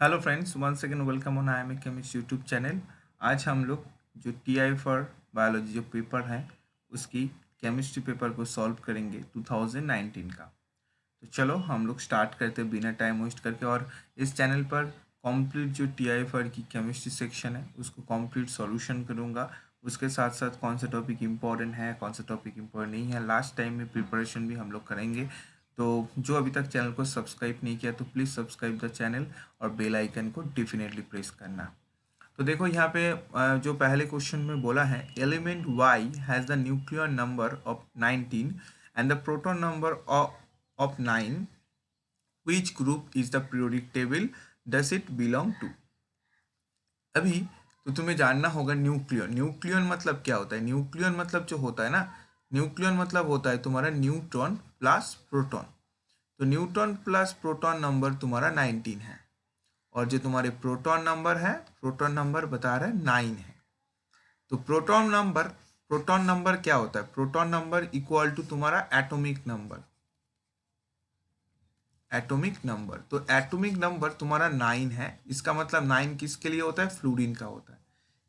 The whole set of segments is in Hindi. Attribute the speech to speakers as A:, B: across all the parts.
A: Hello friends, one second welcome on I am a chemist YouTube channel. आज हम लोग जो टीआई फॉर बायोलॉजी जो पेपर है उसकी केमिस्ट्री पेपर को सॉल्व करेंगे 2019 का। तो चलो हम लोग स्टार्ट करते हैं बिना टाइम वेस्ट करके। और इस चैनल पर कंप्लीट जो टीआई फॉर की केमिस्ट्री सेक्शन है उसको कंप्लीट सॉल्यूशन करूँगा। उसके साथ साथ कौन सा टॉपिक इम्पोर्टेंट है, कौन सा टॉपिक इम्पोर्टेंट नहीं है, लास्ट टाइम में प्रिपरेशन भी हम लोग करेंगे। तो जो अभी तक चैनल को सब्सक्राइब नहीं किया तो प्लीज़ सब्सक्राइब द चैनल और बेल आइकन को डेफिनेटली प्रेस करना। तो देखो यहाँ पे जो पहले क्वेश्चन में बोला है, element Y has the nuclear number of 19 and the proton number of 9, which group is the periodic table does it belong to. अभी तो तुम्हें जानना होगा न्यूक्लियन। न्यूक्लियन मतलब क्या होता है? न्यूक्लियन मतलब जो होता है ना, न्यूक्लियन मतलब होता है तुम्हारा न्यूट्रॉन प्लस प्रोटॉन। तो न्यूट्रॉन प्लस प्रोटॉन नंबर तुम्हारा 19 है, और जो तुम्हारे प्रोटॉन नंबर है, प्रोटॉन नंबर बता रहा है 9 है। तो प्रोटॉन नंबर क्या होता है? प्रोटॉन नंबर इक्वल टू तुम्हारा एटॉमिक नंबर। एटॉमिक नंबर, तो एटॉमिक नंबर तुम्हारा 9 है। इसका मतलब 9 किसके लिए होता है? फ्लूरीन का होता है।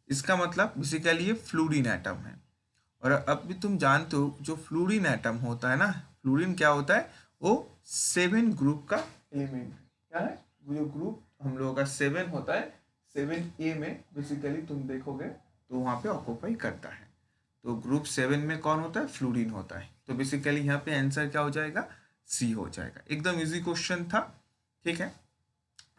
A: इसका मतलब बेसिकली ये फ्लूरीन एटम है। और अब भी तुम जानते हो जो फ्लूरीन एटम होता है ना, फ्लूरीन क्या होता है? वो 7 ग्रुप का एलिमेंट है। क्या है वो? जो ग्रुप हम लोगों का 7 होता है, 7A में बेसिकली तुम देखोगे तो वहाँ पे ऑक्यूपाई करता है। तो ग्रुप 7 में कौन होता है? फ्लूरीन होता है। तो बेसिकली यहाँ पे आंसर क्या हो जाएगा? सी हो जाएगा। एकदम इजी क्वेश्चन था, ठीक है।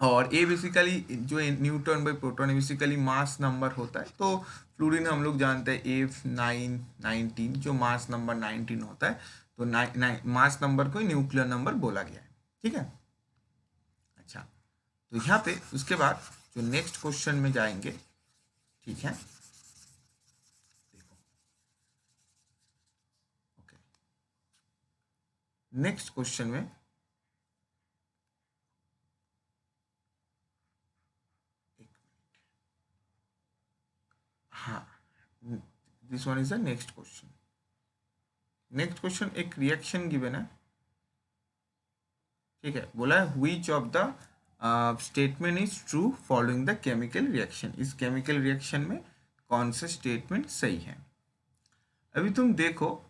A: और ए बेसिकली जो neutron by proton basically mass number होता है। तो फ्लूरीन हम लोग जानते हैं F919, जो मास नंबर 19 होता है। तो मास नंबर को न्यूक्लियर नंबर बोला गया है, ठीक है। अच्छा, तो यहाँ पे उसके बाद जो नेक्स्ट क्वेश्चन में जाएंगे, ठीक है। देखो, ओके, नेक्स्ट क्वेश्चन में हाँ, this one is the next question. Next question एक रिएक्शन गिवन है, ठीक है। बोला है which of the statement is true following the chemical reaction. इस केमिकल रिएक्शन में कौन सा स्टेटमेंट सही है? अभी तुम देखो,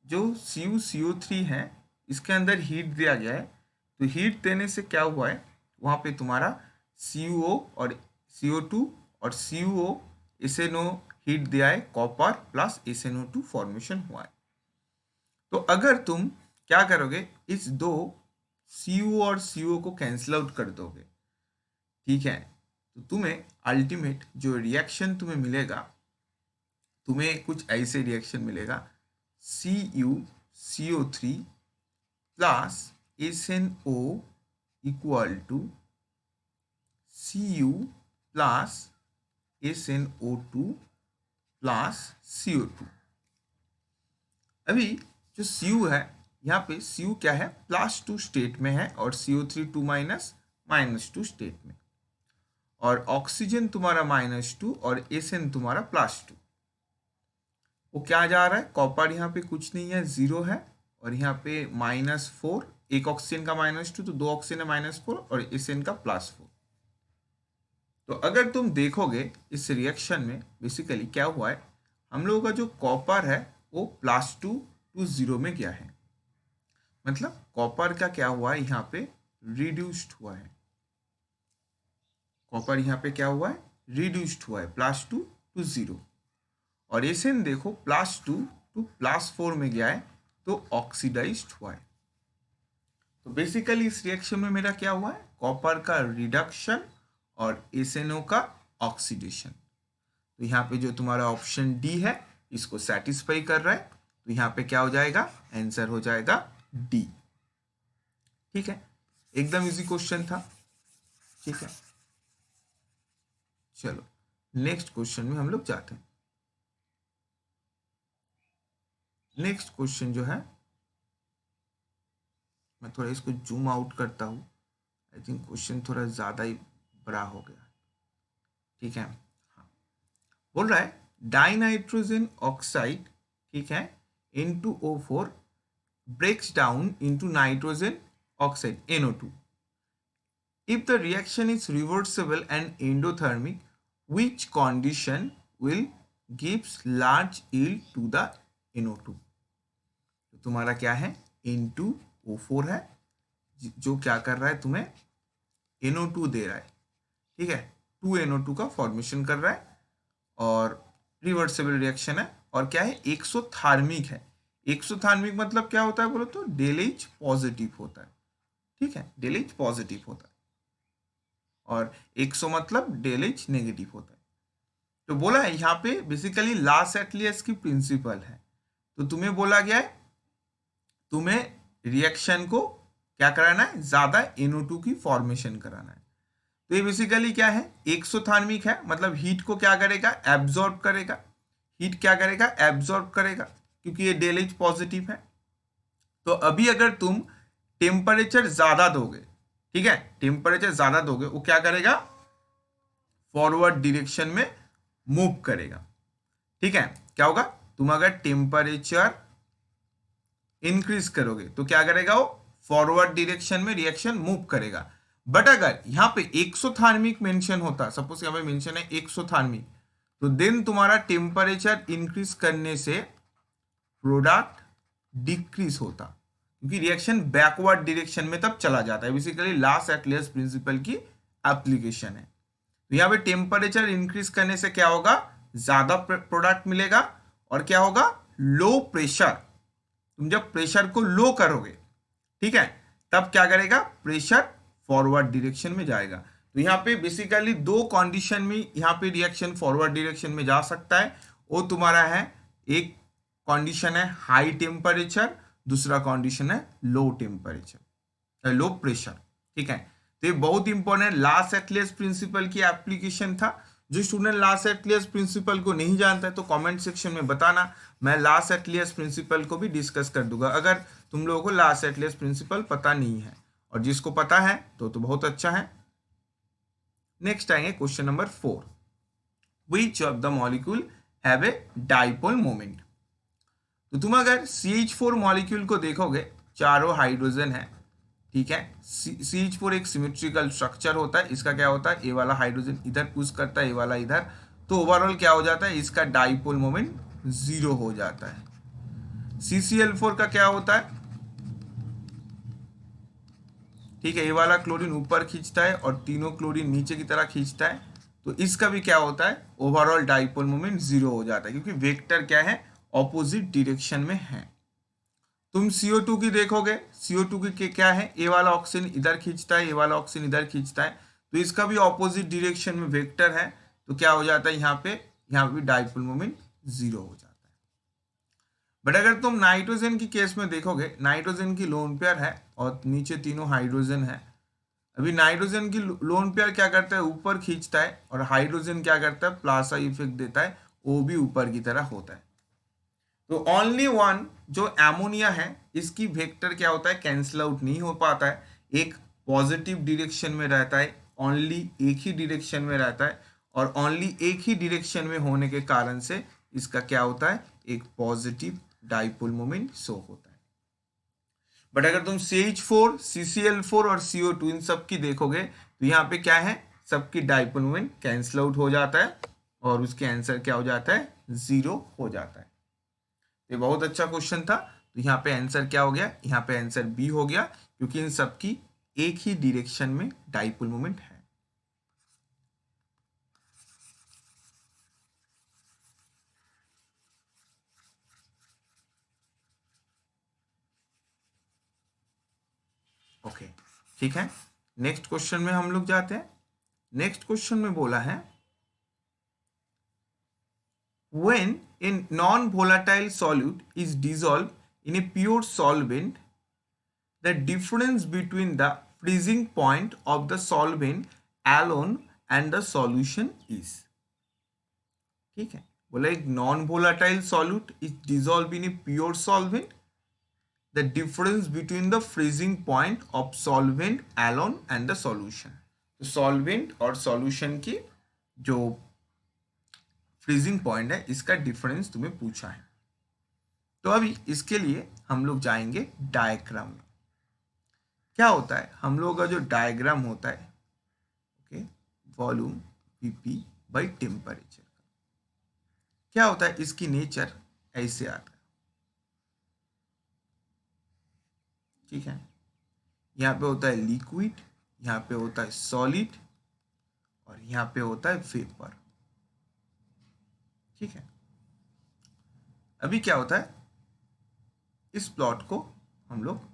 A: जो CuCO3 है, इसके अंदर हीट दिया गया है। तो हीट देने से क्या हुआ है? वहाँ पे तुम्हारा CO और CO2 और CuO SNO हीट दिया है, कॉपर प्लस SNO2 फॉर्मेशन हुआ है। तो अगर तुम क्या करोगे, इस दो CO और CO को कैंसिल आउट कर दोगे, ठीक है, तो तुम्हें अल्टीमेट जो रिएक्शन तुम्हें मिलेगा, तुम्हें कुछ ऐसे रिएक्शन मिलेगा। CuCO3 plus SNO equal to Cu plus SNO2 plus CO2। अभी जो Cu है, यहाँ पे Cu क्या है? +2 स्टेट में है, और CO3 2 -2 स्टेट में। और ऑक्सीजन तुम्हारा -2 और SN तुम्हारा +2। वो क्या जा रहा है? कॉपर यहाँ पे कुछ नहीं है, 0 है। और यहाँ पे -4, एक ऑक्सीजन का -2 तो दो ऑक्सीजन है -4, और SN का +4। तो अगर तुम देखोगे इस रिएक्शन में बेसिकली क्या हुआ है, हम लोगों का जो कॉपर है वो +2 टू 0 में गया है। मतलब कॉपर का क्या हुआ है? यहाँ पे रिड्यूस्ड हुआ है। कॉपर यहाँ पे क्या हुआ है? रिड्यूस्ड हुआ है, +2 टू 0। और एसएन देखो +2 टू +4 में गया है, तो ऑक्सीडाइज्ड हुआ है। तो बेसिकली इस रिएक्शन में मेरा क्या हुआ है? कॉपर का रिडक्शन और एसएनओ का ऑक्सीडेशन। तो यहाँ पे जो तुम्हारा ऑप्शन डी है इसको सेटिस्फाई कर रहा है। तो यहाँ पे क्या हो जाएगा? आंसर हो जाएगा डी, ठीक है। एकदम इजी क्वेश्चन था, ठीक है। चलो नेक्स्ट क्वेश्चन में हम लोग जाते हैं। नेक्स्ट क्वेश्चन जो है, मैं थोड़ा इसको जूम आउट करता हूँ। आई थिंक क्वेश्चन थोड़ा ज़्यादा ही बड़ा हो गया, ठीक है। हाँ, बोल रहा है डाइनाइट्रोजन ऑक्साइड, ठीक है, N2O4 breaks down into nitrogen oxide NO2 If the reaction is reversible and endothermic, which condition will gives large yield to the NO2? तो तुम्हारा क्या है, N2O4 है जो क्या कर रहा है, तुम्हें NO2 दे रहा है, ठीक है, 2NO2 का फॉर्मेशन कर रहा है और रिवर्सिबल रिएक्शन है और क्या है, एक्सोथर्मिक है। एक्सोथर्मिक मतलब क्या होता है बोलो तो डेलेज पॉजिटिव होता है, ठीक है, डेलेज पॉजिटिव होता है और एक्सो मतलब डेलेज नेगेटिव होता है। तो बोला है यहाँ पे बेसिकली लास एटलियस की प्रिंसिपल है, तो तुम्हें बोला गया है तुम्हें रिएक्शन को क्या कराना है, ज्यादा NO2 की फॉर्मेशन कराना है। तो ये बेसिकली क्या है, एक्सोथर्मिक है, मतलब हीट को क्या करेगा, एब्जॉर्ब करेगा, हीट क्या करेगा, एब्जॉर्ब करेगा, क्योंकि ये डेलेज पॉजिटिव है। तो अभी अगर तुम टेम्परेचर ज्यादा दोगे, ठीक है, टेम्परेचर ज्यादा दोगे, वो क्या करेगा, फॉरवर्ड डायरेक्शन में मूव करेगा, ठीक है। क्या होगा, तुम अगर टेम्परेचर इंक्रीज करोगे तो क्या करेगा, वो फॉरवर्ड डायरेक्शन में रिएक्शन मूव करेगा। बट अगर यहाँ पे एक्सोथर्मिक मेंशन होता, सपोज यहाँ पे मेंशन है एक्सोथर्मिक, तो देन तुम्हारा टेम्परेचर इंक्रीज करने से प्रोडक्ट डिक्रीज होता, क्योंकि रिएक्शन बैकवर्ड डायरेक्शन में तब चला जाता है। बेसिकली लास एटलियस प्रिंसिपल की एप्लीकेशन है। तो यहाँ पे टेम्परेचर इंक्रीज करने से क्या होगा, ज्यादा प्रोडक्ट मिलेगा और क्या होगा, लो प्रेशर, तुम जब प्रेशर को लो करोगे, ठीक है, तब क्या करेगा, प्रेशर फॉरवर्ड डायरेक्शन में जाएगा। तो यहाँ पे बेसिकली दो कंडीशन में यहाँ पे रिएक्शन फॉरवर्ड डायरेक्शन में जा सकता है। वो तुम्हारा है, एक कंडीशन है हाई टेम्परेचर, दूसरा कंडीशन है लो टेम्परेचर, लो प्रेशर, ठीक है। तो ये बहुत इंपॉर्टेंट लास एटलियस प्रिंसिपल की एप्लीकेशन था। जो स्टूडेंट लास एटलियस प्रिंसिपल को नहीं जानता है तो कमेंट सेक्शन में बताना, मैं लास एटलियस प्रिंसिपल को भी डिस्कस कर दूंगा अगर तुम लोगों को लास एटलियस प्रिंसिपल पता नहीं है, और जिसको पता है तो बहुत अच्छा है। नेक्स्ट आएंगे question number 4, which of the molecule have a dipole moment. तो तुम अगर CH4 मॉलिक्यूल को देखोगे, चारों हाइड्रोजन है, ठीक है, CH4 एक सिमेट्रिकल स्ट्रक्चर होता है, इसका क्या होता है, ए वाला हाइड्रोजन इधर पुश करता है, ए वाला इधर, तो ओवरऑल क्या हो जाता है, इसका डाइपोल मोमेंट 0 हो जाता है। CCl4 का क्या होता है, ठीक है, ये वाला क्लोरीन ऊपर खींचता है और तीनों क्लोरीन नीचे की तरह खींचता है, तो इसका भी क्या होता है, ओवरऑल डाइपोल मोमेंट 0 हो जाता है, क्योंकि वेक्टर क्या है, ऑपोजिट डायरेक्शन में है। तुम CO2 की देखोगे, CO2 की क्या है, ए वाला ऑक्सीजन इधर खींचता है, ए वाला ऑक्सीजन इधर खींचता है, तो इसका भी ऑपोजिट डायरेक्शन में वेक्टर है, तो क्या हो जाता है, यहाँ पे भी डाइपोल मोमेंट 0 हो जाता है। बट अगर तुम नाइट्रोजन की केस में देखोगे, नाइट्रोजन की लोन पेयर है और नीचे तीनों हाइड्रोजन है। अभी नाइट्रोजन की लोन पेयर क्या करता है, ऊपर खींचता है, और हाइड्रोजन क्या करता है, प्लासा इफेक्ट देता है, वो भी ऊपर की तरह होता है। तो ओनली वन जो एमोनिया है, इसकी वेक्टर क्या होता है, कैंसिल आउट नहीं हो पाता है, एक पॉजिटिव डायरेक्शन में रहता है, ओनली एक ही डायरेक्शन में रहता है, और ओनली एक ही डायरेक्शन में होने के कारण से इसका क्या होता है, एक पॉजिटिव डाइपोल मोमेंट शो होता है। बट अगर तुम CH4, CCl4 और CO2 इन सब की देखोगे, तो यहाँ पे क्या है, सबकी डाइपोल मोमेंट कैंसिल आउट हो जाता है और उसके आंसर क्या हो जाता है, 0 हो जाता है। ये बहुत अच्छा क्वेश्चन था। तो यहाँ पे आंसर क्या हो गया, यहाँ पे आंसर B हो गया, क्योंकि इन सबकी एक ही डायरेक्शन में डाइपोल मोमेंट है। ओके, ठीक है, नेक्स्ट क्वेश्चन में हम लोग जाते हैं। नेक्स्ट क्वेश्चन में बोला है, when a non-volatile solute is dissolved in a pure solvent, the difference between the freezing point of the solvent alone and the solution is, ठीक है, बोला एक non volatile solute is dissolve in a pure solvent, the difference between the freezing point of solvent alone and the solution. तो सॉल्वेंट और सॉल्यूशन की जो फ्रीजिंग पॉइंट है, इसका डिफरेंस तुम्हें पूछा है। तो अभी इसके लिए हम लोग जाएंगे डायग्राम में। क्या होता है, हम लोग का जो डायग्राम होता है, वॉल्यूम Vp बाई टेम्परेचर। क्या होता है, इसकी नेचर ऐसे आता है, ठीक है। यहाँ पे होता है लिक्विड, यहाँ पे होता है सॉलिड और यहाँ पे होता है वेपर, ठीक है। अभी क्या होता है, इस प्लॉट को हम लोग,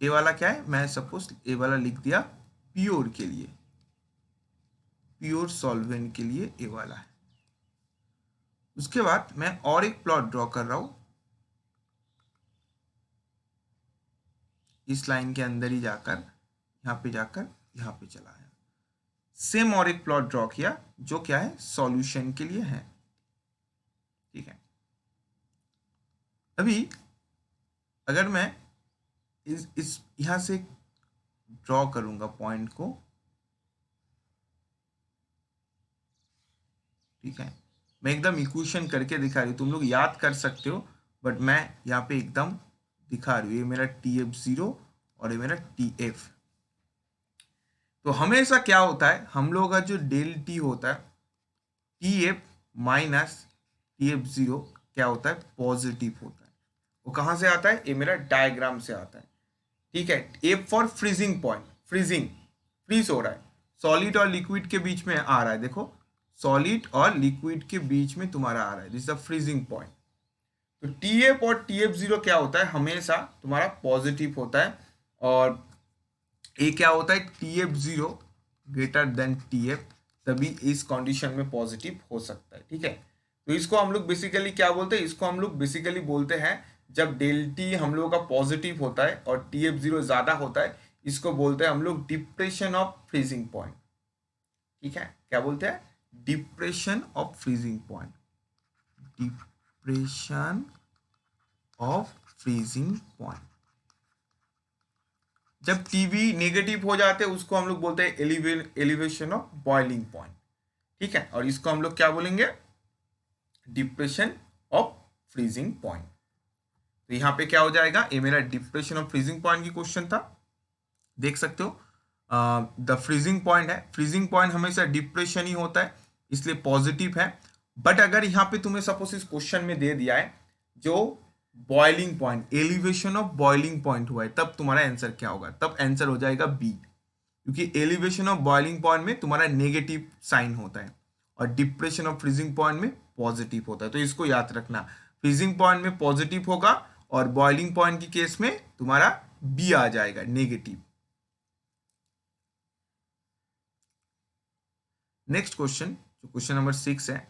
A: ए वाला क्या है, मैं सपोज ए वाला लिख दिया प्योर के लिए, प्योर सॉल्वेंट के लिए ए वाला है। उसके बाद मैं और एक प्लॉट ड्रॉ कर रहा हूं, इस लाइन के अंदर ही जाकर यहाँ पे चला आया। सेम और एक प्लॉट ड्रॉ किया जो क्या है, सॉल्यूशन के लिए है, ठीक है। अभी अगर मैं इस यहां से ड्रॉ करूंगा पॉइंट को, ठीक है। मैं एकदम इक्वेशन करके दिखा रही हूँ, तुम लोग याद कर सकते हो, बट मैं यहाँ पे एकदम दिखा रही हूँ। ये मेरा TF0 और ये मेरा TF। तो हमेशा क्या होता है, हम लोगों का जो डेल टी होता है, TF माइनस TF0 क्या होता है, पॉजिटिव होता है। वो कहाँ से आता है, ये मेरा डायग्राम से आता है, ठीक है। F for freezing point, freeze हो रहा है, सॉलिड और लिक्विड के बीच में आ रहा है, देखो सॉलिड और लिक्विड के बीच में तुम्हारा आ रहा है, दिस द फ्रीजिंग पॉइंट। तो TF और TF0 क्या होता है, हमेशा तुम्हारा पॉजिटिव होता है, और ये क्या होता है, TF0 ग्रेटर देन TF, तभी इस कंडीशन में पॉजिटिव हो सकता है, ठीक है। तो इसको हम लोग बेसिकली क्या बोलते हैं, इसको हम लोग बेसिकली बोलते हैं, जब डेल टी हम लोगों का पॉजिटिव होता है और TF0 ज्यादा होता है, इसको बोलते हैं हम लोग डिप्रेशन ऑफ फ्रीजिंग पॉइंट, ठीक है। क्या बोलते हैं, depression of freezing point, depression of freezing point. जब टीवी नेगेटिव हो जाते हैं उसको हम लोग बोलते हैं एलिवेशन ऑफ बॉइलिंग पॉइंट, ठीक है। और इसको हम लोग क्या बोलेंगे, डिप्रेशन ऑफ फ्रीजिंग पॉइंट। तो यहाँ पे क्या हो जाएगा, ये मेरा डिप्रेशन ऑफ फ्रीजिंग पॉइंट की क्वेश्चन था, देख सकते हो। द फ्रीजिंग पॉइंट है, फ्रीजिंग पॉइंट हमेशा डिप्रेशन ही होता है, इसलिए पॉजिटिव है। बट अगर यहाँ पे तुम्हें सपोज इस क्वेश्चन में दे दिया है जो boiling point, elevation of boiling point हुआ है, तब तुम्हारा आंसर क्या होगा, तब आंसर हो जाएगा बी, क्योंकि एलिवेशन ऑफ बॉइलिंग पॉइंट में तुम्हारा नेगेटिव साइन होता है और डिप्रेशन ऑफ फ्रीजिंग पॉइंट में पॉजिटिव होता है। तो इसको याद रखना, फ्रीजिंग पॉइंट में पॉजिटिव होगा और बॉइलिंग पॉइंट की केस में तुम्हारा बी आ जाएगा, नेगेटिव। नेक्स्ट क्वेश्चन, जो क्वेश्चन नंबर 6 है,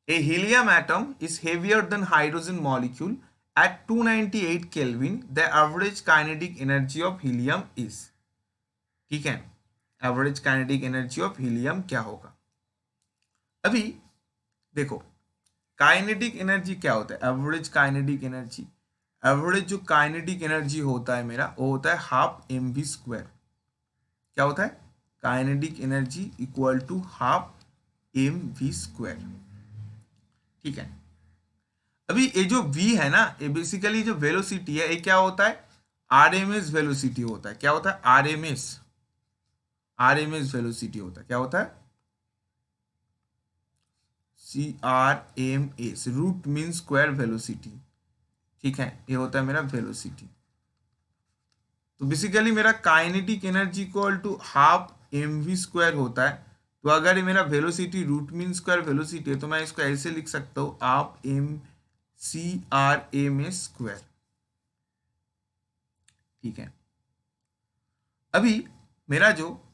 A: a helium atom is heavier than hydrogen molecule at 298 Kelvin, the average kinetic energy of helium is, ठीक है। Average kinetic energy of helium क्या होगा। अभी देखो, काइनेटिक एनर्जी क्या होता है, एवरेज काइनेटिक एनर्जी, एवरेज जो काइनेटिक एनर्जी होता है मेरा, वो होता है हाफ mv²। क्या होता है, kinetic energy equal to half mv², ठीक है। अभी ये जो v है ना, ये बेसिकली जो वेलोसिटी है, ये क्या होता है, आरएमएस वेलोसिटी होता है। क्या होता है, आरएमएस वेलोसिटी होता है। क्या होता है, CRMS, root mean square velocity, ठीक है। ये होता है मेरा वेलोसिटी। तो बेसिकली मेरा kinetic energy equal to half mv² होता है। तो अगर ये मेरा velocity root mean square velocity है, तो मैं इसको ऐसे लिख सकता हूँ, हाफ mcRMS², ठीक है। अभी मेरा जो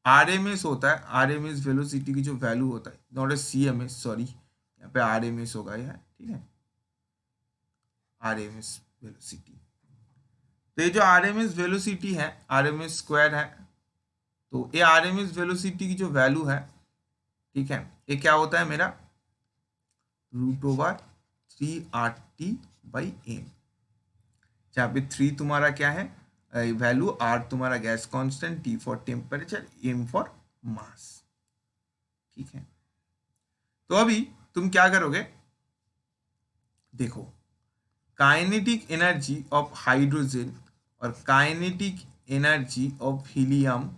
A: RMS होता है, RMS वेलोसिटी की जो वैल्यू होता है, नॉट ए CMS, सॉरी, यहाँ पे RMS होगा यह, ठीक है, RMS वेलोसिटी। तो ये जो RMS वेलोसिटी है, RMS² है, तो ये RMS वेलोसिटी की जो वैल्यू है, ठीक है, ये क्या होता है मेरा, √3RT/m, जहाँ पे 3 तुम्हारा क्या है वैल्यू, R तुम्हारा gas constant, T for temperature, M for mass, ठीक है। तो अभी तुम क्या करोगे, देखो, काइनेटिक एनर्जी ऑफ हाइड्रोजन और काइनेटिक एनर्जी ऑफ हीलियम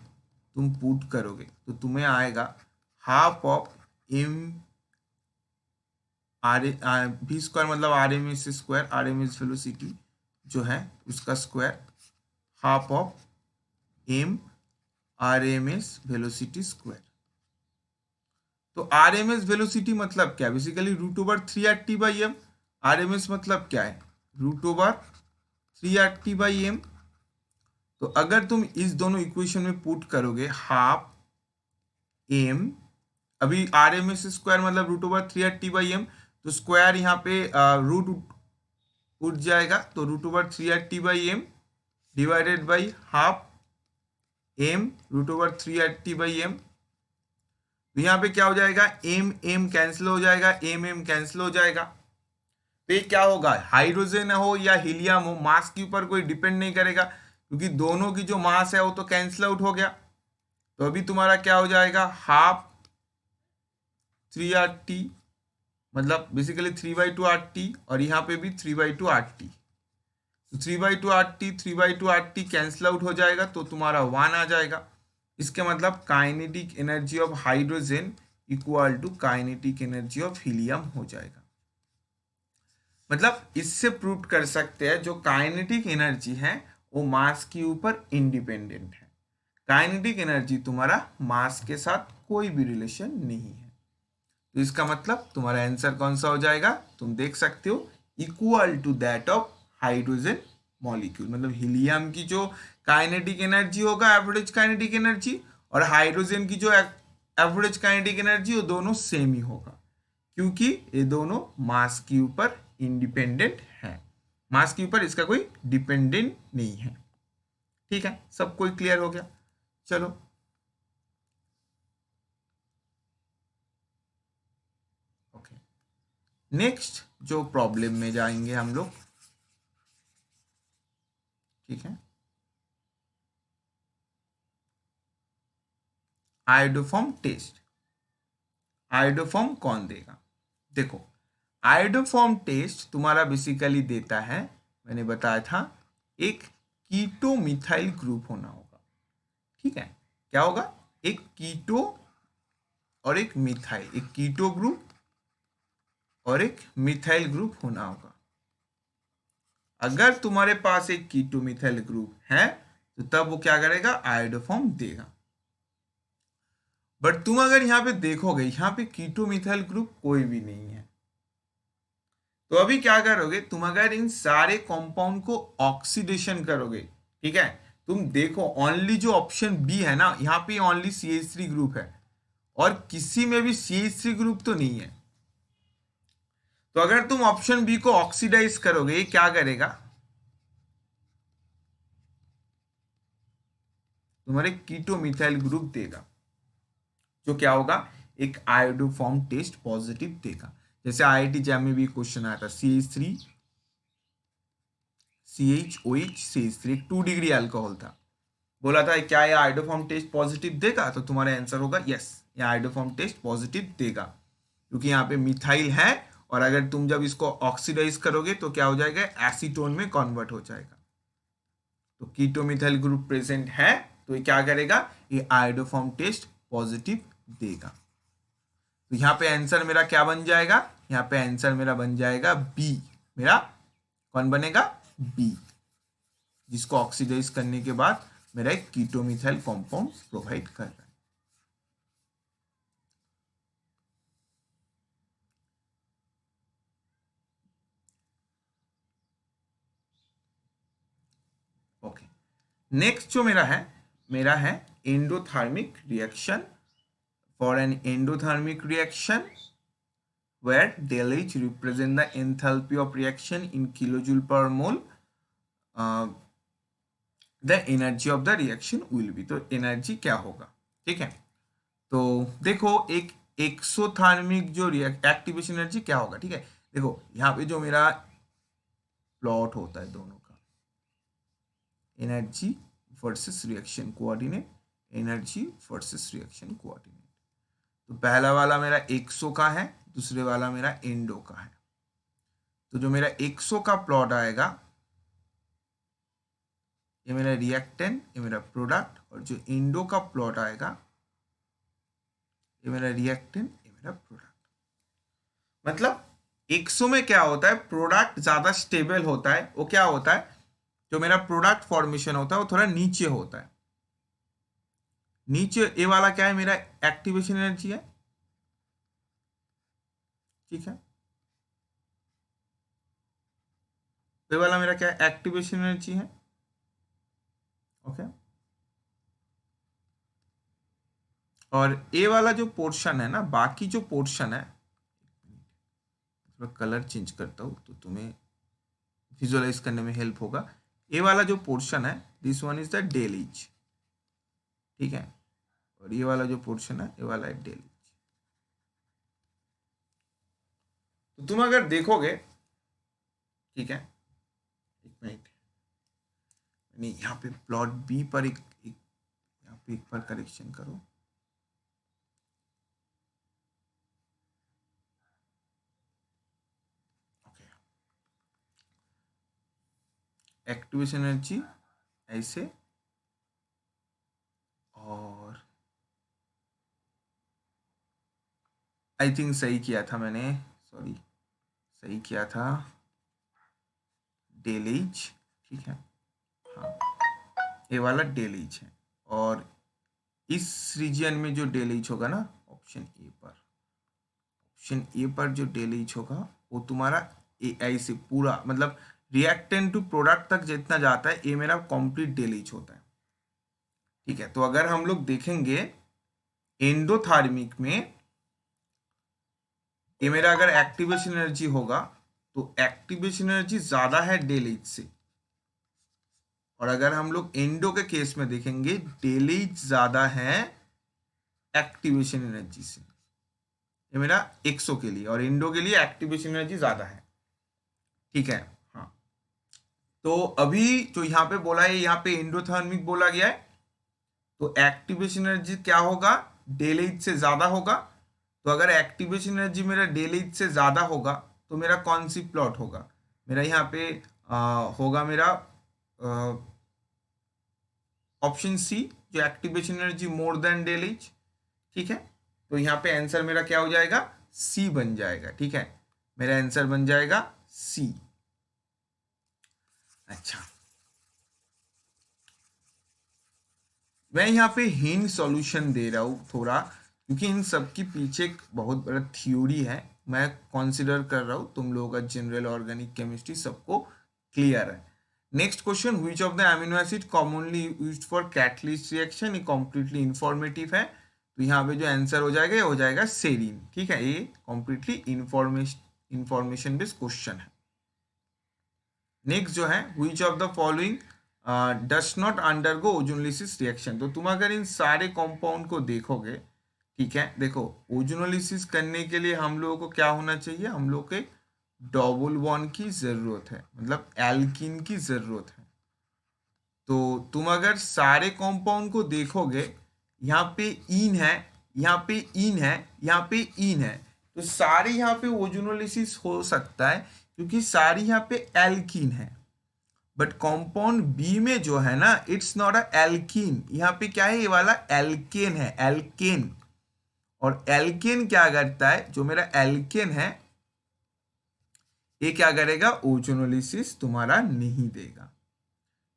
A: तुम पुट करोगे तो तुम्हें आएगा half of M R V square, मतलब R M S square, R M S velocity जो है उसका square, half of M R M S velocity square. तो आर एम एस वेलोसिटी मतलब क्या, basically root over 3 RT/m। R M S मतलब क्या है, रूट ओवर 3 RT/m। तो अगर तुम इस दोनों इक्वेशन में पुट करोगे हाफ एम, अभी आर एम एस स्क्वायर मतलब रूट ओवर 3 RT/m, तो स्क्वायर यहाँ पे रूट उठ जाएगा, तो root over 3 RT/m divided by half m root over 3 RT/m। तो यहाँ पे क्या हो जाएगा, एम एम कैंसिल हो जाएगा, एम एम कैंसिल हो जाएगा। तो ये क्या होगा, हाइड्रोजन हो या हीलियम हो, मास के ऊपर कोई डिपेंड नहीं करेगा, क्योंकि दोनों की जो मास है वो तो कैंसिल आउट हो गया। तो अभी तुम्हारा क्या हो जाएगा, हाफ 3 RT, मतलब बेसिकली 3/2 RT, और यहाँ पे भी 3/2 RT। तो 3/2 RT 3/2 RT कैंसिल आउट हो जाएगा, तो तुम्हारा 1 आ जाएगा। इसके मतलब kinetic energy of hydrogen equal to kinetic energy of helium हो जाएगा। मतलब इससे प्रूव कर सकते हैं जो काइनेटिक एनर्जी है वो मास के ऊपर इंडिपेंडेंट है। काइनेटिक एनर्जी तुम्हारा मास के साथ कोई भी रिलेशन नहीं है। तो इसका मतलब तुम्हारा आंसर कौन सा हो जाएगा, तुम देख सकते हो, equal to that of hydrogen molecule. मतलब हीलियम की जो काइनेटिक एनर्जी होगा, एवरेज काइनेटिक एनर्जी, और हाइड्रोजन की जो एवरेज काइनेटिक एनर्जी, वो दोनों सेम ही होगा, क्योंकि ये दोनों मास के ऊपर इंडिपेंडेंट है। मास के ऊपर इसका कोई डिपेंडेंट नहीं है। ठीक है, सब कोई क्लियर हो गया। चलो ओके, नेक्स्ट जो प्रॉब्लम में जाएंगे हम लोग। ठीक है, आयोडोफॉर्म टेस्ट। आयोडोफॉर्म कौन देगा, देखो आयोडोफॉर्म टेस्ट तुम्हारा बेसिकली देता है, मैंने बताया था, एक कीटो मिथाइल ग्रुप होना होगा। ठीक है, क्या होगा, एक कीटो और एक मिथाइल, एक कीटो ग्रुप और एक मिथाइल ग्रुप होना होगा। अगर तुम्हारे पास एक कीटो मिथाइल ग्रुप है तो तब वो क्या करेगा, आयोडोफॉर्म देगा। बट तुम अगर यहाँ पे देखोगे, यहाँ पे कीटो मिथाइल ग्रुप कोई भी नहीं है, तो अभी क्या करोगे तुम, अगर इन सारे कंपाउंड को ऑक्सीडेशन करोगे, ठीक है, तुम देखो ओनली जो ऑप्शन बी है ना, यहाँ पे ओनली CH3 ग्रुप है और किसी में भी CH3 ग्रुप तो नहीं है। तो अगर तुम ऑप्शन बी को ऑक्सीडाइज करोगे, ये क्या करेगा, तुम्हारे कीटो मिथाइल ग्रुप देगा, जो क्या होगा, एक आयोडोफॉर्म टेस्ट पॉजिटिव देगा। जैसे IIT जैम में भी क्वेश्चन आया था, CH3 CHOH CH3 एक 2 डिग्री अल्कोहल था, बोला था क्या ये आयोडोफॉर्म टेस्ट पॉजिटिव देगा, तो तुम्हारा आंसर होगा यस, ये आयोडोफॉर्म टेस्ट पॉजिटिव देगा, क्योंकि यहाँ पे मिथाइल है, और अगर तुम जब इसको ऑक्सीडाइज करोगे तो क्या हो जाएगा, एसीटोन में कन्वर्ट हो जाएगा। तो कीटो मिथाइल ग्रुप प्रेजेंट है, तो ये क्या करेगा, ये आयोडोफॉर्म टेस्ट पॉजिटिव देगा। तो यहाँ पे आंसर मेरा क्या बन जाएगा, यहाँ पे आंसर मेरा बन जाएगा बी। मेरा कौन बनेगा, बी, जिसको ऑक्सीडाइज करने के बाद मेरा एक कीटोमिथाइल कंपाउंड प्रोवाइड कर रहा है। ओके, नेक्स्ट जो मेरा है endothermic reaction. For an endothermic reaction where del H represent the enthalpy of reaction in kilojoule per mole, the energy of the reaction will be, तो एनर्जी क्या होगा। ठीक है, तो देखो एक एक्सोथर्मिक जो एक्टिवेशन एनर्जी क्या होगा। ठीक है, देखो यहाँ पे जो मेरा प्लॉट होता है दोनों का, energy versus reaction coordinate, energy versus reaction coordinate. तो पहला वाला मेरा 100 का है, दूसरे वाला मेरा एंडो का है। तो जो मेरा 100 का प्लॉट आएगा, ये मेरा रिएक्टेंट, ये मेरा प्रोडक्ट, और जो एंडो का प्लॉट आएगा ये मेरा रिएक्टेंट, ये मेरा प्रोडक्ट। मतलब 100 में क्या होता है, प्रोडक्ट ज्यादा स्टेबल होता है। वो क्या होता है, जो मेरा प्रोडक्ट फॉर्मेशन होता है वो थोड़ा नीचे होता है। नीचे ये वाला क्या है, मेरा एक्टिवेशन एनर्जी है, ठीक है। ये वाला मेरा क्या है, एक्टिवेशन एनर्जी है, ओके। और ये वाला जो पोर्शन है ना, बाकी जो पोर्शन है, थोड़ा कलर चेंज करता हूँ तो तुम्हें विजुअलाइज करने में हेल्प होगा। ये वाला जो पोर्शन है, this one is the dailies, ठीक है। और ये वाला जो पोर्शन है, ये वाला है डेलीज। तो तुम अगर देखोगे, ठीक है, एक मिनट, नहीं यहाँ पे प्लॉट बी पर एक यहाँ पे एक बार करेक्शन करो। ओके, एक्टिवेशन एनर्जी ऐसे, और आई थिंक सही किया था मैंने, सॉरी, सही किया था, डेलीज, ठीक है, हाँ, ये वाला डेलीज है। और इस रीजन में जो डेलीज होगा ना, ऑप्शन ए पर जो डेलीज होगा वो तुम्हारा ए आई से पूरा, मतलब रिएक्टेंट टू प्रोडक्ट तक जितना जाता है, ये मेरा कंप्लीट डेलीज होता है, ठीक है। तो अगर हम लोग देखेंगे एंडोथर्मिक में, ये मेरा अगर एक्टिवेशन एनर्जी होगा तो एक्टिवेशन एनर्जी ज्यादा है डेलीज से। और अगर हम लोग एंडो के केस में देखेंगे, डेलीज ज्यादा है एक्टिवेशन एनर्जी से। ये मेरा 100 के लिए, और इंडो के लिए एक्टिवेशन एनर्जी ज्यादा है, ठीक है। हाँ, तो अभी जो यहाँ पे बोला है, यहाँ पे एंडोथर्मिक बोला गया है, तो एक्टिवेशन एनर्जी क्या होगा, डेलीज से ज्यादा होगा। तो अगर एक्टिवेशन एनर्जी मेरा डेलीज से ज्यादा होगा तो मेरा कौन सी प्लॉट होगा, मेरा यहाँ पे होगा मेरा ऑप्शन सी, जो activation energy more than dailies, ठीक है। तो यहाँ पे आंसर मेरा क्या हो जाएगा, सी बन जाएगा, ठीक है। मेरा आंसर बन जाएगा सी। अच्छा, मैं यहाँ पे हिंट सॉल्यूशन दे रहा हूँ थोड़ा, क्योंकि इन सब के पीछे एक बहुत बड़ा थ्योरी है। मैं कंसिडर कर रहा हूँ तुम लोगों का जनरल ऑर्गेनिक केमिस्ट्री सबको क्लियर है। Next question, which of the amino acid commonly used for catalyst reaction, ये कम्प्लीटली इंफॉर्मेटिव है। तो यहाँ पे जो आंसर हो जाएगा, ये हो जाएगा सेरीन, ठीक है। ये कम्प्लीटली इंफॉर्मेशन बेस्ड क्वेश्चन है। नेक्स्ट जो है, which of the following does not undergo ozonolysis reaction. तो तुम अगर इन सारे कंपाउंड को देखोगे, ठीक है, देखो ओजोनोलिसिस करने के लिए हम लोगों को क्या होना चाहिए, हम लोग के डबल बॉन्ड की जरूरत है, मतलब एल्कीन की जरूरत है। तो तुम अगर सारे कंपाउंड को देखोगे, यहाँ पे इन है, यहाँ पे इन है, यहाँ पे इन है, तो सारे यहाँ पे ओजोनोलिसिस हो सकता है, क्योंकि सारी यहाँ पे एल्कीन है। बट कंपाउंड बी में जो है ना, इट्स नॉट अ एल्कीन, यहाँ पे क्या है, ये वाला एल्केन है, एल्केन। और एल्केन क्या करता है, जो मेरा एल्केन है ये क्या करेगा, ओजोनोलिसिस तुम्हारा नहीं देगा।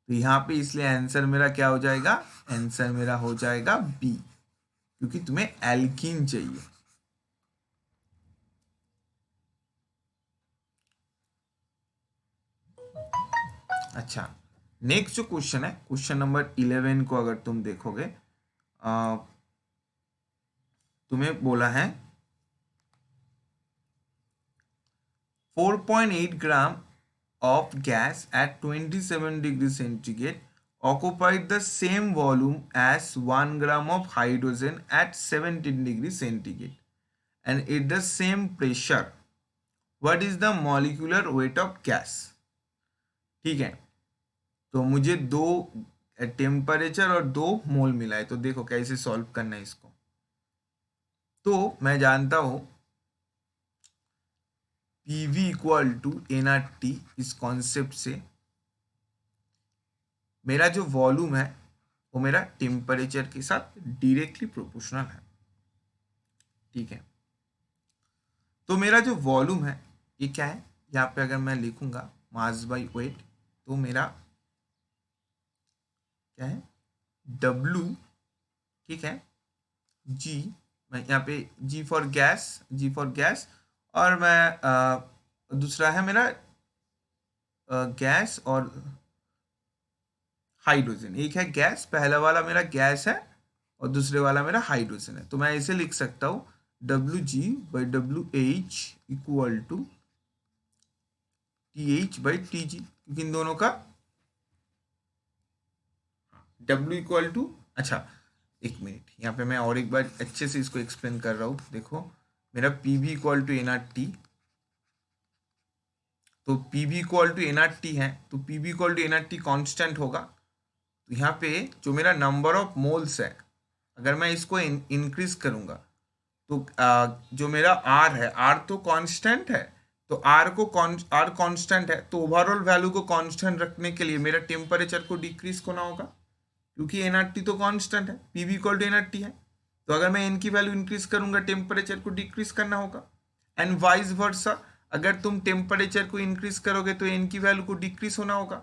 A: तो यहाँ पे इसलिए आंसर मेरा क्या हो जाएगा, आंसर मेरा हो जाएगा बी, क्योंकि तुम्हें एल्कीन चाहिए। अच्छा, नेक्स्ट जो क्वेश्चन है, क्वेश्चन नंबर 11 को अगर तुम देखोगे, तुम्हें बोला है 4.8 gram of gas at 27 degrees centigrade occupied the same volume as 1 gram of hydrogen at 17 degrees centigrade and at the same pressure. What is the molecular weight of gas? ठीक है, तो मुझे दो टेम्परेचर और दो मोल मिला है, तो देखो कैसे सॉल्व करना है इसको। तो मैं जानता हूं PV इक्वल टू nRT, इस कॉन्सेप्ट से मेरा जो वॉल्यूम है वो मेरा टेम्परेचर के साथ डायरेक्टली प्रोपोर्शनल है, ठीक है। तो मेरा जो वॉल्यूम है ये क्या है, यहाँ पे अगर मैं लिखूंगा मास बाई वेट, तो मेरा क्या है W, ठीक है, G, मैं यहाँ पे G फॉर गैस, और मैं दूसरा है मेरा गैस और हाइड्रोजन। एक है गैस, पहला वाला मेरा गैस है और दूसरे वाला मेरा हाइड्रोजन है। तो मैं इसे लिख सकता हूँ WG/WH इक्वल टू TH/TG, क्योंकि इन दोनों का W इक्वल टू, अच्छा एक मिनट, यहाँ पे मैं और एक बार अच्छे से इसको एक्सप्लेन कर रहा हूँ। देखो मेरा PV इक्वल टू nRT, तो PV इक्वल टू nRT है, तो PV equal to nRT constant होगा। तो यहाँ पे जो मेरा नंबर ऑफ मोल्स है, अगर मैं इसको इंक्रीज करूँगा तो जो मेरा R है, R तो कांस्टेंट है, तो R कांस्टेंट है, तो ओवरऑल वैल्यू को कांस्टेंट रखने के लिए मेरा टेम्परेचर को डिक्रीज करना होगा, क्योंकि nRT तो कांस्टेंट है, PV इक्वल टू nRT है। तो अगर मैं n की वैल्यू इंक्रीज करूंगा टेम्परेचर को डिक्रीज करना होगा, एंड वाइस वर्सा, अगर तुम टेम्परेचर को इंक्रीज करोगे तो n की वैल्यू को डिक्रीज होना होगा,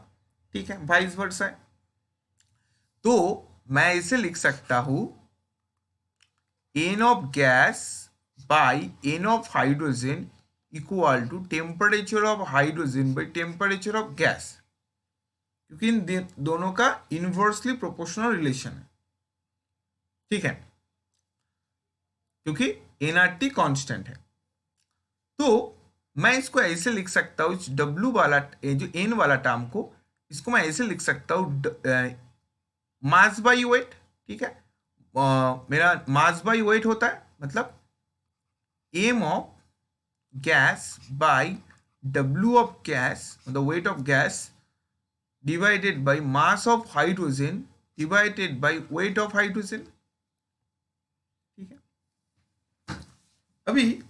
A: ठीक है, वाइस वर्सा है। तो मैं इसे लिख सकता हूं n of gas by n of hydrogen equal to temperature of hydrogen by temperature of gas, क्योंकि इन दोनों का इनवर्सली प्रोपोर्शनल रिलेशन है, ठीक है, क्योंकि nRT कांस्टेंट है। तो मैं इसको ऐसे लिख सकता हूँ, इस W वाला जो n वाला टर्म को, इसको मैं ऐसे लिख सकता हूँ मास बाई वेट, ठीक है। मेरा मास बाई वेट होता है, मतलब m of gas by W of gas, मतलब weight of gas divided by mass of hydrogen divided by weight of hydrogen, ठीक है। अभी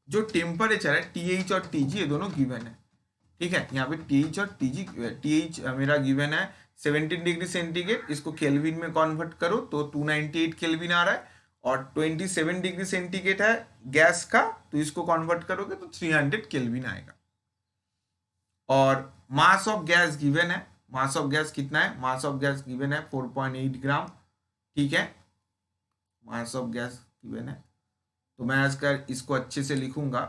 A: जो टेम्परेचर है TH और TG ये दोनों गिवन है, ठीक है। यहाँ पे TH और TH मेरा गिवन है 17 डिग्री सेंटीग्रेड, इसको केल्विन में कन्वर्ट करो तो 298 केल्विन आ रहा है, और 27 डिग्री सेंटीग्रेड है गैस का, तो इसको कन्वर्ट करोगे तो 300 केल्विन आएगा। और मास ऑफ गैस गिवन है, मास ऑफ गैस कितना है, मास ऑफ गैस गिवन है 4.8 ग्राम, ठीक है, मास ऑफ गैस गिवन है। तो मैं आजकल इसको अच्छे से लिखूंगा,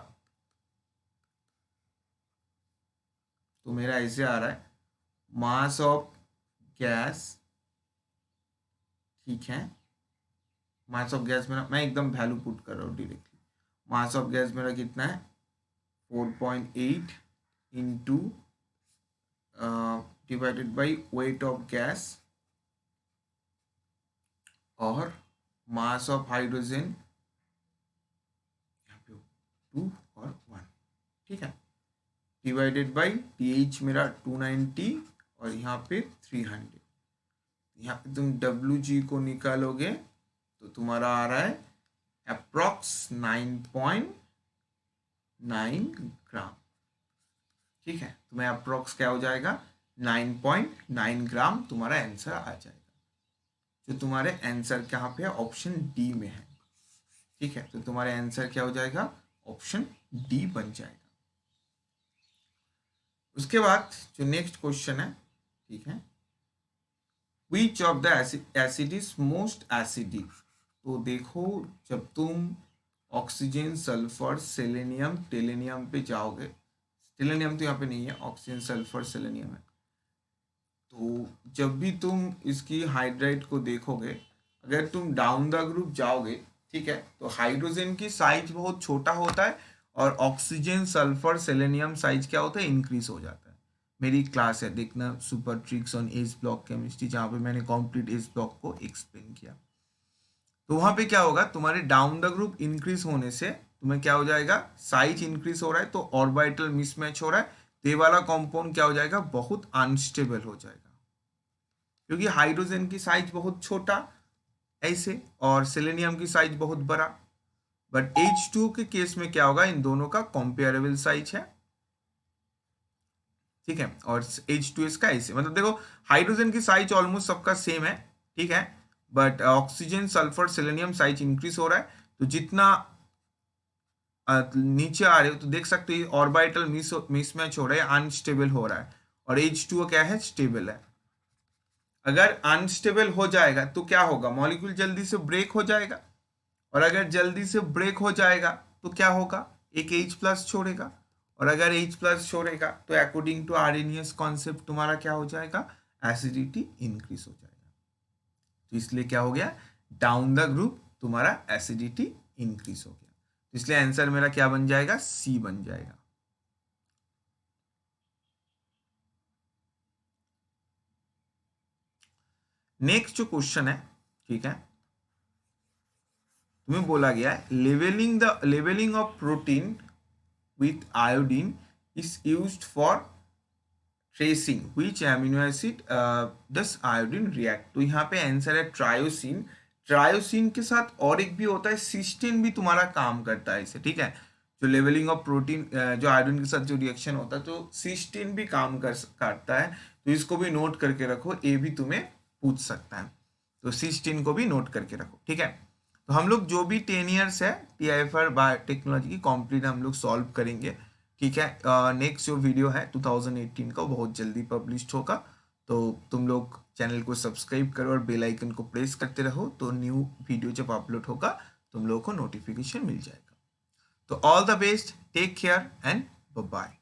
A: तो मेरा ऐसे आ रहा है मास ऑफ गैस, ठीक है, मास ऑफ गैस मेरा, मैं एकदम वैल्यू पुट कर रहा हूँ डायरेक्टली, मास ऑफ गैस मेरा कितना है 4.8 into divided by weight of gas, और मास ऑफ हाइड्रोजन 2 और 1, ठीक है, डिवाइडेड बाई TH मेरा 290 और यहाँ पे 300। यहाँ पे तुम WG को निकालोगे तो तुम्हारा आ रहा है अप्रॉक्स 9.9 ग्राम, ठीक है। तुम्हें अप्रॉक्स क्या हो जाएगा 9.9 ग्राम तुम्हारा आंसर आ जाएगा, जो तुम्हारे आंसर कहाँ पे है, ऑप्शन डी में है, ठीक है। तो तुम्हारे आंसर क्या हो जाएगा, ऑप्शन डी बन जाएगा। उसके बाद जो नेक्स्ट क्वेश्चन है, ठीक है, which of the acid is most acidic. तो देखो जब तुम ऑक्सीजन, सल्फर, सेलेनियम, टेलेनियम पे जाओगे, टेलेनियम तो यहाँ पे नहीं है, ऑक्सीजन, सल्फर, सेलेनियम है, तो जब भी तुम इसकी हाइड्राइड को देखोगे, अगर तुम डाउन द ग्रुप जाओगे, ठीक है, तो हाइड्रोजन की साइज बहुत छोटा होता है, और ऑक्सीजन, सल्फर, सेलेनियम साइज क्या होता है, इंक्रीज हो जाता है। मेरी क्लास है, देखना, super tricks on S block chemistry, जहाँ पे मैंने कंप्लीट एस ब्लॉक को एक्सप्लेन किया। तो वहाँ पे क्या होगा, तुम्हारे डाउन द ग्रुप इंक्रीज होने से तुम्हें क्या हो जाएगा, साइज इंक्रीज हो रहा है, तो ऑर्बिटल मिसमैच हो रहा है, तो ये वाला कंपाउंड क्या हो जाएगा, बहुत अनस्टेबल हो जाएगा, क्योंकि हाइड्रोजन की साइज बहुत छोटा ऐसे, और सेलेनियम की साइज बहुत बड़ा। बट H2 के केस में क्या होगा, इन दोनों का कंपेरेबल साइज है, ठीक है, और H2S का ऐसे, मतलब देखो हाइड्रोजन की साइज ऑलमोस्ट सबका सेम है, ठीक है, but oxygen, sulphur, selenium size increase हो रहा है। तो जितना नीचे आ रहे हो तो देख सकते हो ऑर्बिटल मिसमैच हो रहा है, अनस्टेबल हो रहा है, और H2O क्या है, स्टेबल है। अगर अनस्टेबल हो जाएगा तो क्या होगा, मॉलिक्यूल जल्दी से ब्रेक हो जाएगा, और अगर जल्दी से ब्रेक हो जाएगा तो क्या होगा, एक H+ छोड़ेगा, और अगर H+ छोड़ेगा तो अकॉर्डिंग टू आर्हेनियस कॉन्सेप्ट तुम्हारा क्या हो जाएगा, एसिडिटी इंक्रीज हो जाएगा। तो इसलिए क्या हो गया, डाउन द ग्रुप तुम्हारा एसिडिटी इंक्रीज हो गया। इसलिए आंसर मेरा क्या बन जाएगा, सी बन जाएगा। नेक्स्ट जो क्वेश्चन है, ठीक है, तुम्हें बोला गया है labelling of protein with iodine is used for tracing which amino acid does iodine react. तो यहाँ पे आंसर है ट्रायोसिन। ट्रायोसिन के साथ और एक भी होता है, सिस्टीन भी तुम्हारा काम करता है इसे, ठीक है। जो लेवलिंग ऑफ प्रोटीन जो आयोडीन के साथ जो रिएक्शन होता है तो सिस्टीन भी काम करता है। तो इसको भी नोट करके रखो, ये भी तुम्हें पूछ सकता है, तो सिस्टीन को भी नोट करके रखो, ठीक है। तो हम लोग जो भी 10 ईयर्स है TIFR बायोटेक्नोलॉजी की कंप्लीट हम लोग सॉल्व करेंगे, ठीक है। नेक्स्ट जो वीडियो है 2018 का बहुत जल्दी पब्लिश होगा। तो तुम लोग चैनल को सब्सक्राइब करो और बेल आइकन को प्रेस करते रहो, तो न्यू वीडियो जब अपलोड होगा तुम लोगों को नोटिफिकेशन मिल जाएगा। तो all the best, take care and bye bye.